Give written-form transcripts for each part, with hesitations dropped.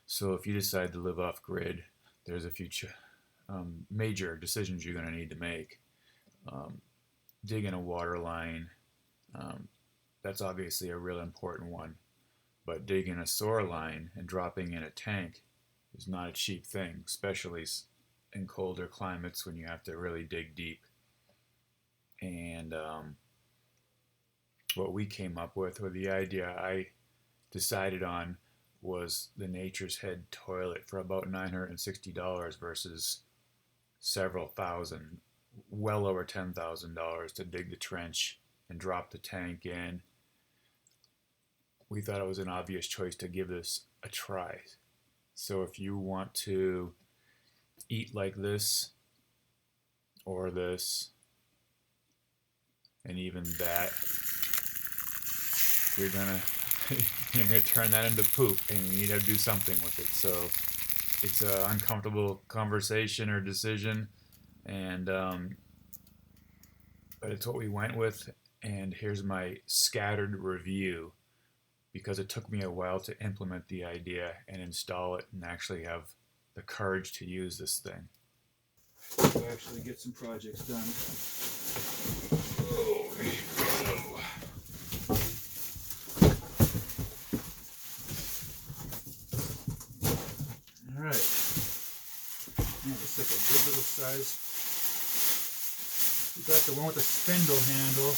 So if you decide to live off grid, there's a few major decisions you're going to need to make. Um, Digging a water line, um, that's obviously a real important one. But digging a sewer line and dropping in a tank is not a cheap thing, especially in colder climates when you have to really dig deep. And what we came up with, or the idea I decided on, was the Nature's Head toilet for about $960 versus several thousand, well over $10,000 to dig the trench and drop the tank in. We thought it was an obvious choice to give this a try. So if you want to eat like this or this and even that, you're gonna you're gonna turn that into poop, and you need to do something with it. So it's an uncomfortable conversation or decision, and but it's what we went with. And here's my scattered review, because it took me a while to implement the idea and install it and actually have the courage to use this thing. To actually get some projects done. Oh, all right. Yeah, looks like a good little size. We got the one with the spindle handle.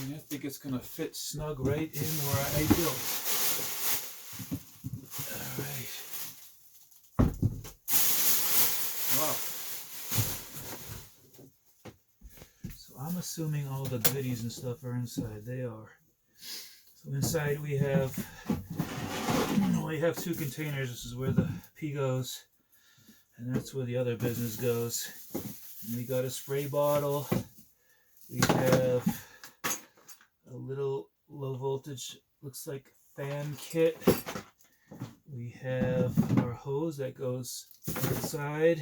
And I think it's going to fit snug right in where I built. Alright. Wow. So I'm assuming all the goodies and stuff are inside. They are. So inside we have two containers. This is where the pee goes, and that's where the other business goes. And we got a spray bottle. We have a little low voltage, looks like fan kit. We have our hose that goes inside,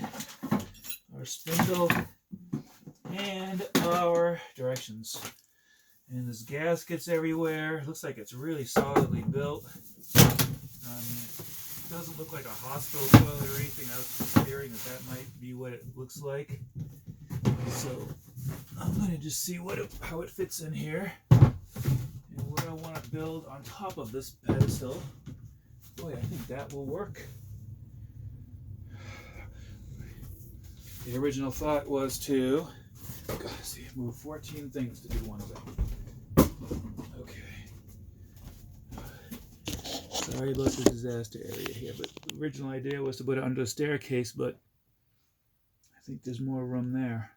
our spindle, and our directions. And there's gaskets everywhere. Looks like it's really solidly built. It doesn't look like a hospital toilet or anything. I was just fearing that might be what it looks like. So I'm going to just see how it fits in here. And what I want to build on top of this pedestal. Boy, I think that will work. The original thought was to move 14 things to do one thing. Okay. Sorry about the disaster area here, but the original idea was to put it under the staircase, but I think there's more room there.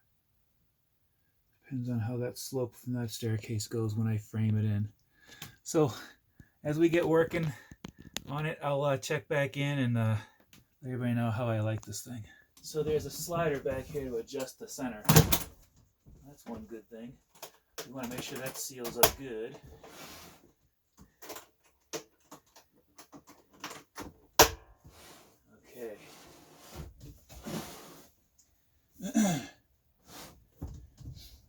Depends on how that slope from that staircase goes when I frame it in. So as we get working on it, I'll check back in and let everybody know how I like this thing. So there's a slider back here to adjust the center. That's one good thing. We want to make sure that seals up good. Okay.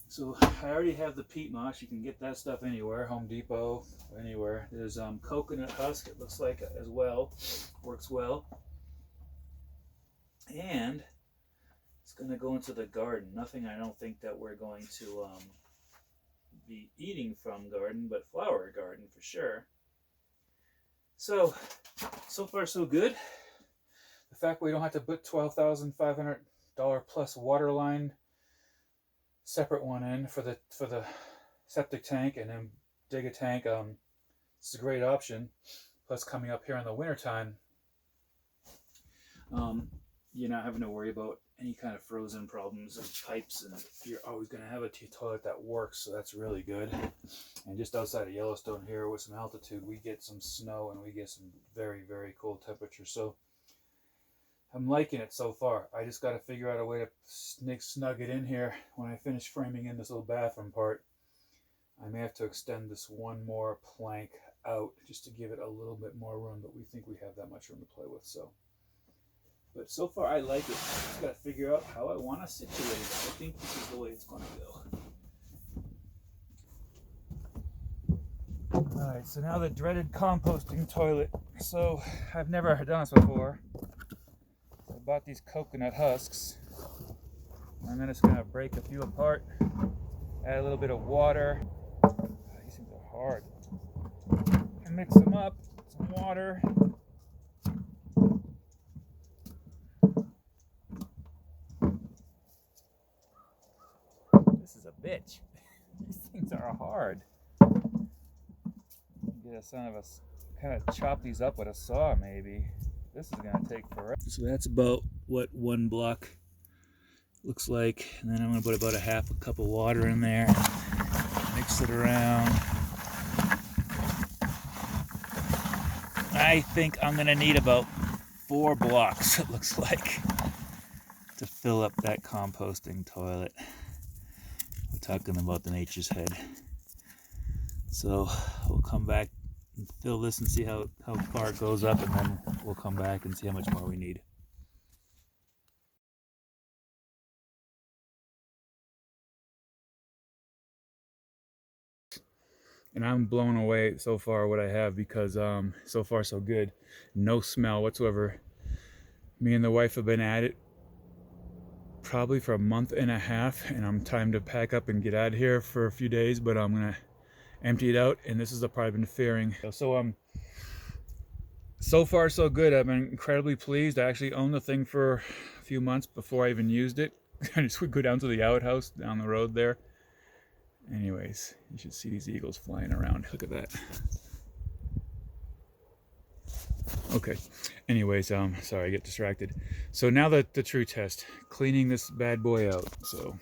So I already have the peat moss. You can get that stuff anywhere, Home Depot, anywhere. There's coconut husk, it looks like, as well. Works well. And it's going to go into the garden. Nothing I don't think that we're going to be eating from garden, but flower garden for sure. So far so good. The fact we don't have to put $12,500 plus water line, separate one in for the septic tank, and then dig a tank. It's a great option. Plus, coming up here in the wintertime, you're not having to worry about any kind of frozen problems and pipes, and you're always going to have a toilet that works, so that's really good. And just outside of Yellowstone here with some altitude, we get some snow and we get some very, very cold temperatures. So I'm liking it so far. I just got to figure out a way to snug it in here. When I finish framing in this little bathroom part, I may have to extend this one more plank out just to give it a little bit more room, but we think we have that much room to play with. But so far I like it. I just got to figure out how I want to situate it. I think this is the way it's going to go. Alright, so now the dreaded composting toilet. So I've never done this before. I bought these coconut husks. I'm just going to break a few apart, add a little bit of water. These things are hard. And mix them up, some water. This is a bitch. These things are hard. Get a son of us kind of chop these up with a saw maybe. This is going to take forever. So that's about what one block looks like, and then I'm going to put about a half a cup of water in there, mix it around. I think I'm going to need about 4 blocks, it looks like, to fill up that composting toilet. We're talking about the Nature's Head. So we'll come back and fill this and see how far it goes up, and then we'll come back and see how much more we need. And I'm blown away so far what I have, because so far so good. No smell whatsoever. Me and the wife have been at it probably for a month and a half, and I'm time to pack up and get out of here for a few days, but I'm gonna empty it out, and this is the part I've been fearing. So far so good. I've been incredibly pleased. I actually owned the thing for a few months before I even used it. I just would go down to the outhouse down the road there. Anyways, you should see these eagles flying around. Look at that. Okay. Anyways, sorry, I get distracted. So now the true test. Cleaning this bad boy out. So,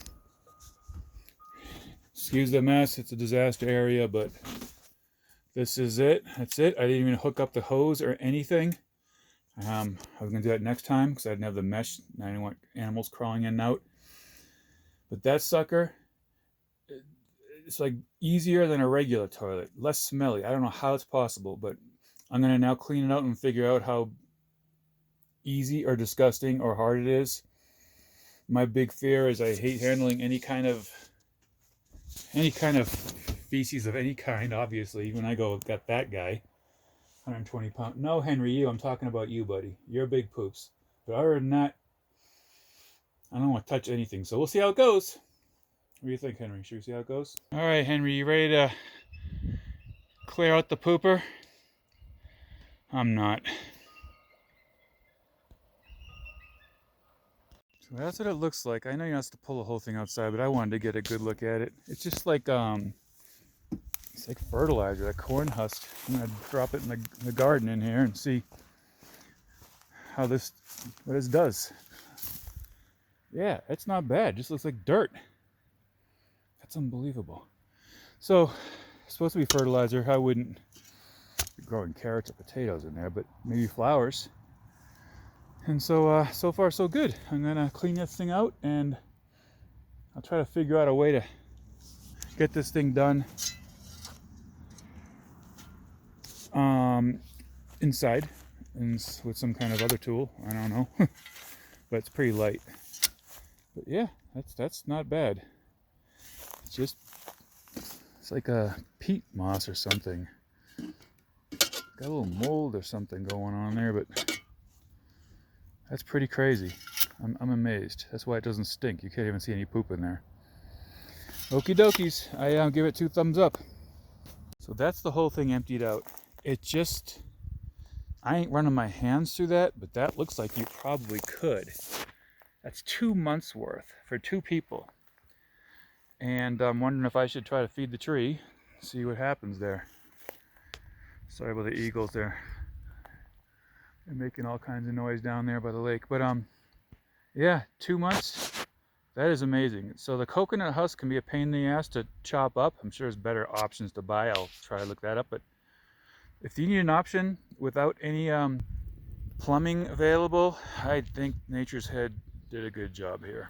excuse the mess. It's a disaster area, but this is it. That's it. I didn't even hook up the hose or anything. I was going to do that next time because I didn't have the mesh. I didn't want animals crawling in and out. But that sucker, it's like easier than a regular toilet. Less smelly. I don't know how it's possible, but I'm going to now clean it out and figure out how easy or disgusting or hard it is. My big fear is I hate handling any kind of feces of any kind, obviously. When I got that guy, 120 pounds. No, Henry, I'm talking about you, buddy. You're big poops. But other than that, I don't want to touch anything. So we'll see how it goes. What do you think, Henry? Should we see how it goes? All right, Henry, you ready to clear out the pooper? I'm not. So that's what it looks like. I know you're not supposed to pull the whole thing outside, but I wanted to get a good look at it. It's just like it's like fertilizer, that corn husk. I'm gonna drop it in the garden in here and see what this does. Yeah, it's not bad. It just looks like dirt. That's unbelievable. So it's supposed to be fertilizer. I wouldn't be growing carrots or potatoes in there, but maybe flowers. And so so far so good. I'm gonna clean this thing out, and I'll try to figure out a way to get this thing done inside and with some kind of other tool. I don't know. But it's pretty light. But yeah, that's not bad. It's like a peat moss or something. Got a little mold or something going on there, but that's pretty crazy. I'm amazed. That's why it doesn't stink. You can't even see any poop in there. Okie dokies. I give it 2 thumbs up. So that's the whole thing emptied out. I ain't running my hands through that, but that looks like you probably could. That's 2 months worth for 2 people. And I'm wondering if I should try to feed the tree, see what happens there. Sorry about the eagles there. They're making all kinds of noise down there by the lake. But yeah, 2 months. That is amazing. So the coconut husk can be a pain in the ass to chop up. I'm sure there's better options to buy. I'll try to look that up. But if you need an option without any plumbing available, I think Nature's Head did a good job here.